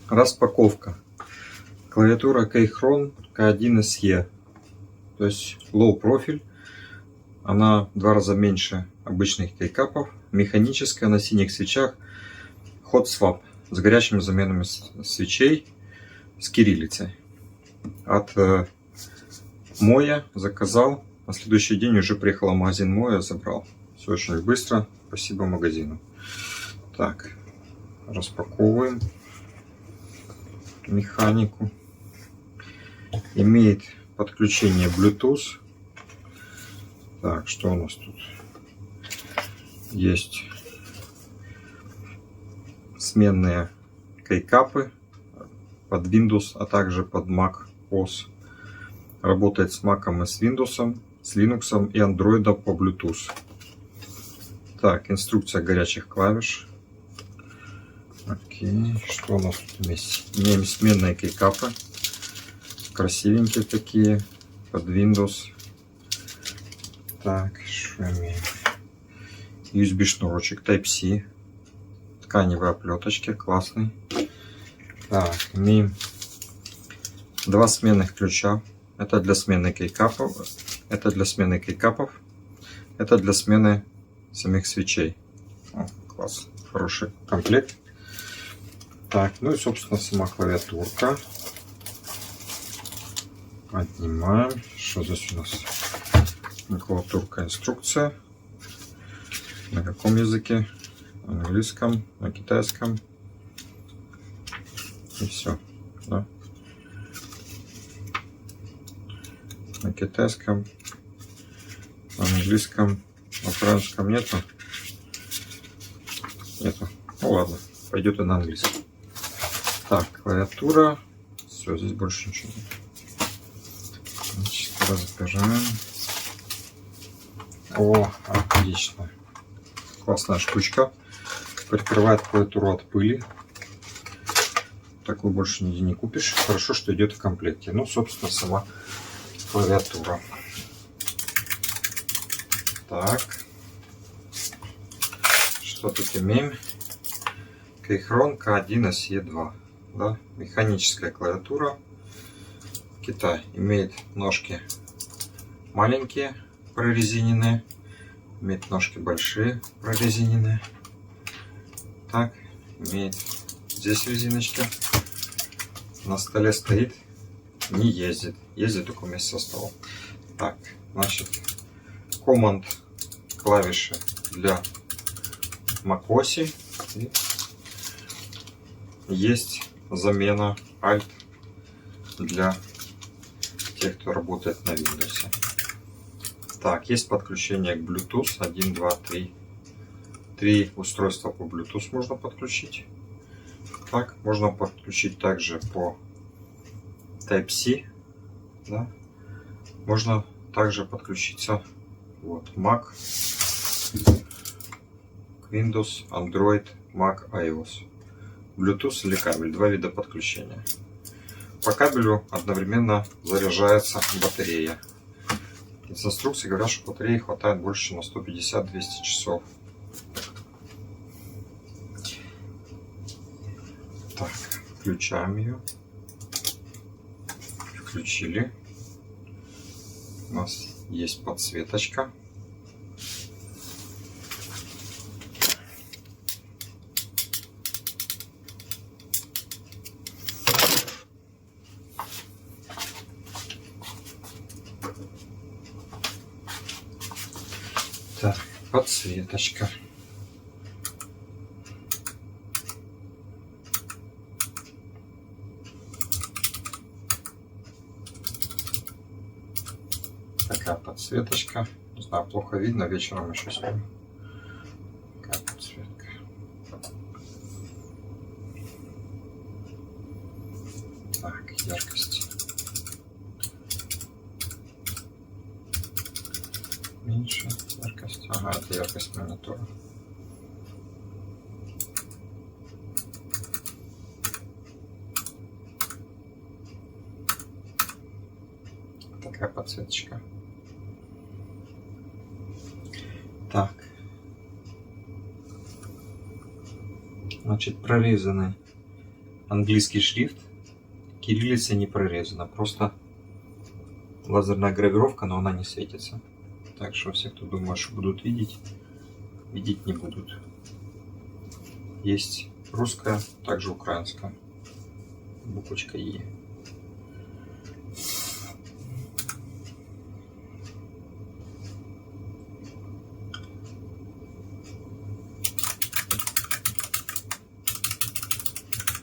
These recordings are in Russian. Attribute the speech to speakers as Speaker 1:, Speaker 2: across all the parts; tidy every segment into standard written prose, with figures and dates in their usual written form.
Speaker 1: Распаковка. Клавиатура Keychron K1SE. То есть low профиль. Она в 2 раза меньше обычных кейкапов. Механическая, на синих свечах. Hot Swap с горячими заменами свечей с кириллицей. От Моя заказал. На следующий день уже приехал в магазин Моя, забрал. Все очень быстро. Спасибо магазину. Так, распаковываем механику. Имеет подключение Bluetooth. Так, что у нас тут есть? Сменные кейкапы под Windows, а также под Mac OS. Работает с Mac и с Windows, с Linux и Android по Bluetooth. Так, инструкция горячих клавиш. Окей, что у нас тут есть? Имеем сменные кейкапы. Красивенькие такие, под Windows. Так, что имеем? USB шнурочек Type-C. Тканевые оплеточки, классный. Так, имеем 2 сменных ключа. Это для смены кейкапов. Это для смены кейкапов. Это для смены самих свечей. О, класс. Хороший комплект. Так, ну и собственно сама клавиатурка. Поднимаем. Что здесь у нас? Клавиатурка, инструкция. На каком языке? На английском, на китайском. И все. Да? На китайском, на английском, на французском нету. Нету. Ну ладно, пойдет и на английском. Так, клавиатура. Все, здесь больше ничего нет. Значит, разбираем. О, отлично. Классная штучка. Прикрывает клавиатуру от пыли. Такую больше нигде не купишь. Хорошо, что идет в комплекте. Ну, собственно, сама клавиатура. Так. Что тут имеем? Keychron K1SE2. Да? Механическая клавиатура. Китай. Имеет ножки маленькие, прорезиненные. Имеет ножки большие, прорезиненные. Так. Имеет здесь резиночки. На столе стоит. Не ездит. Ездит только вместе со столом. Так, значит, команд клавиши для macOS. Есть замена Alt для тех, кто работает на Windows. Так, есть подключение к Bluetooth. 1, 2, 3. 3 устройства по Bluetooth можно подключить. Так, можно подключить также по Type-C. Да? Можно также подключиться вот Mac, Windows, Android, Mac, iOS. Bluetooth или кабель. 2 вида подключения. По кабелю одновременно заряжается батарея. Из инструкции говорят, что батареи хватает больше, чем на 150-200 часов. Так, включаем ее. Включили. У нас есть подсветочка. Так, подсветочка. Такая подсветочка. Не знаю, плохо видно, вечером еще сниму. Такая подсветка. Так, яркость. Меньше яркость. Ага, это яркость монитора. Такая подсветочка. Так. Значит, прорезаны английский шрифт, кириллица не прорезана, просто лазерная гравировка, но она не светится. Так что все, кто думает, что будут видеть, видеть не будут. Есть русская, также украинская, буквочка Е.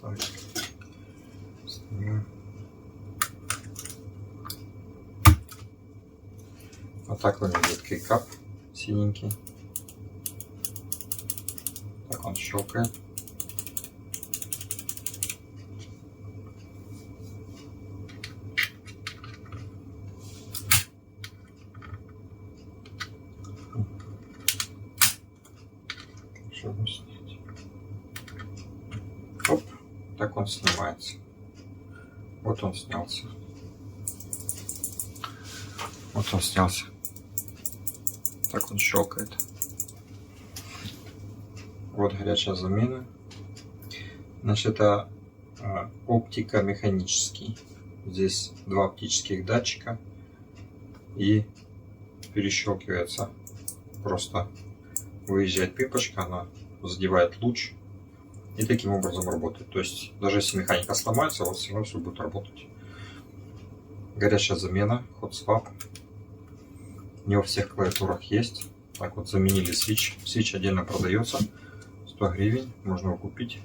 Speaker 1: Так. Снимаю. Вот так выглядит кейкап синенький. Так он щелкает. Чтобы снять. Оп, так он снимается. Вот он снялся. Вот он снялся. Так он щелкает. Вот горячая замена. Значит, это оптика механический. Здесь два оптических датчика и перещелкивается. Просто выезжает пипочка, она задевает луч и таким образом работает. То есть даже если механика сломается, у вас все равно все будет работать. Горячая замена, hot swap. Не во всех клавиатурах есть. Так вот заменили switch. Switch отдельно продается. 100 гривен. Можно его купить.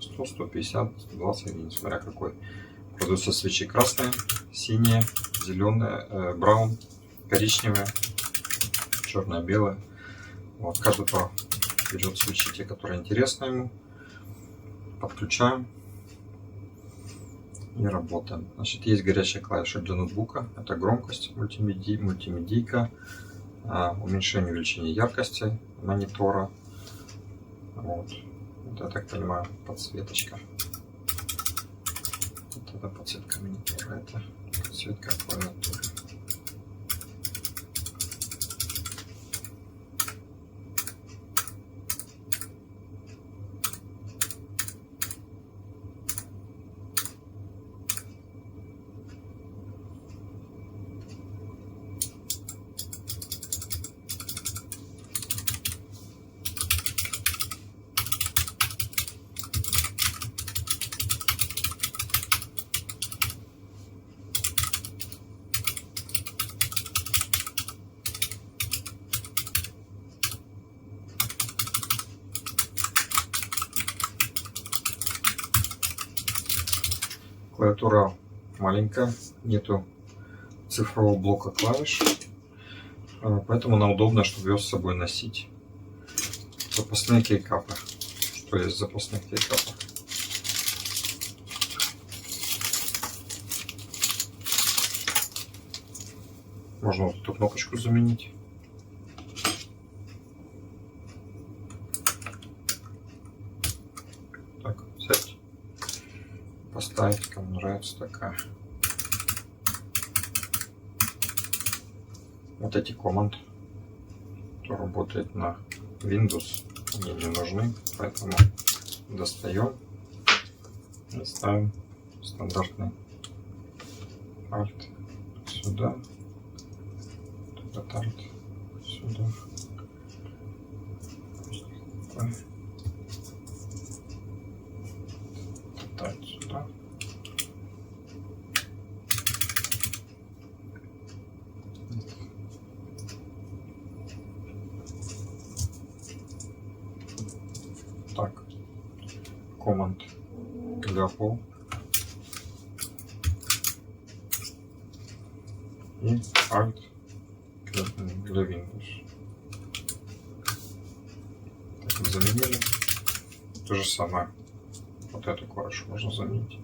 Speaker 1: 100, 150, 120 гривен, смотря какой. Продаются свечи красные, синие, зеленые, браун, коричневые, черное, белое. Вот каждый берет свечи, те, которые интересны ему. Подключаем и работаем. Значит, есть горячая клавиша для ноутбука. Это громкость, мультимедийка, уменьшение, увеличение яркости монитора. Вот, я так понимаю, подсветочка. Вот это подсветка монитора, это подсветка клавиатуры. Клавиатура маленькая, нету цифрового блока клавиш, поэтому она удобна, чтобы ее с собой носить. Запасные кейкапы. Что есть в запасных кейкапах? Можно вот эту кнопочку заменить. Так, взять, поставить, кому нравится такая. Вот эти команды, кто работает на Windows, мне не нужны, поэтому достаем и ставим стандартный Alt сюда, Alt сюда. Alt сюда. Так, команд для Apple и Alt для Windows. Так, заменили. То же самое. Вот эту клавишу можно заменить.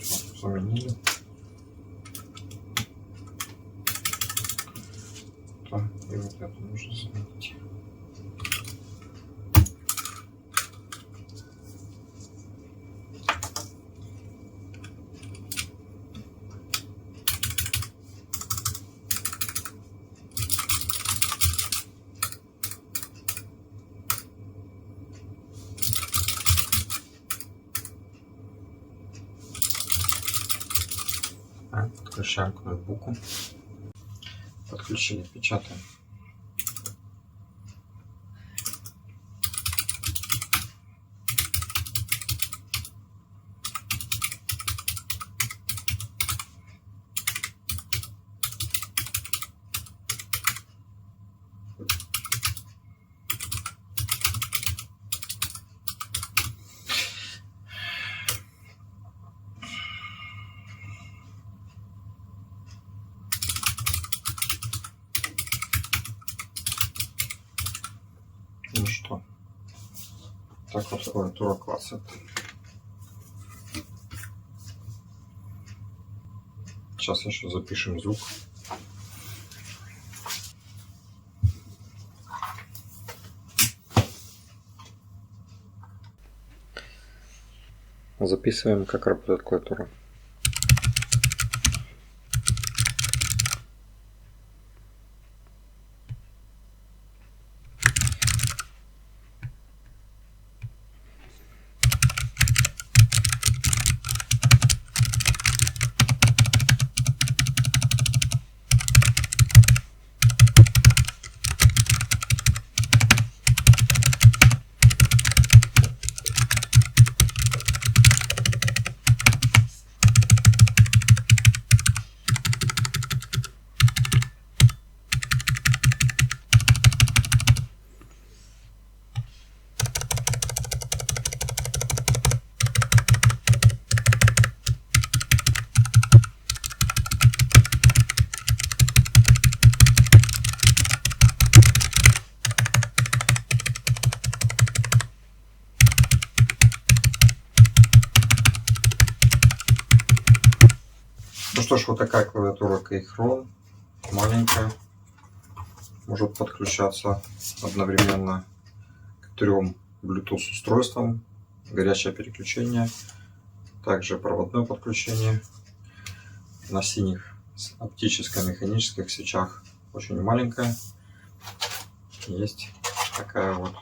Speaker 1: Все, заменили. Так, и вот это нужно заменить. Подключаем к ноутбуку. Подключили, печатаем. Ну что, так вот клавиатура клацает. Сейчас еще запишем звук. Записываем, как работает клавиатура. Ну что ж, вот такая клавиатура Keychron, маленькая, может подключаться одновременно к 3 Bluetooth устройствам, горячее переключение, также проводное подключение. На синих оптическо-механических свечах очень маленькая. Есть такая вот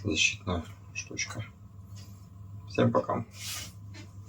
Speaker 1: защитная штучка. Всем пока.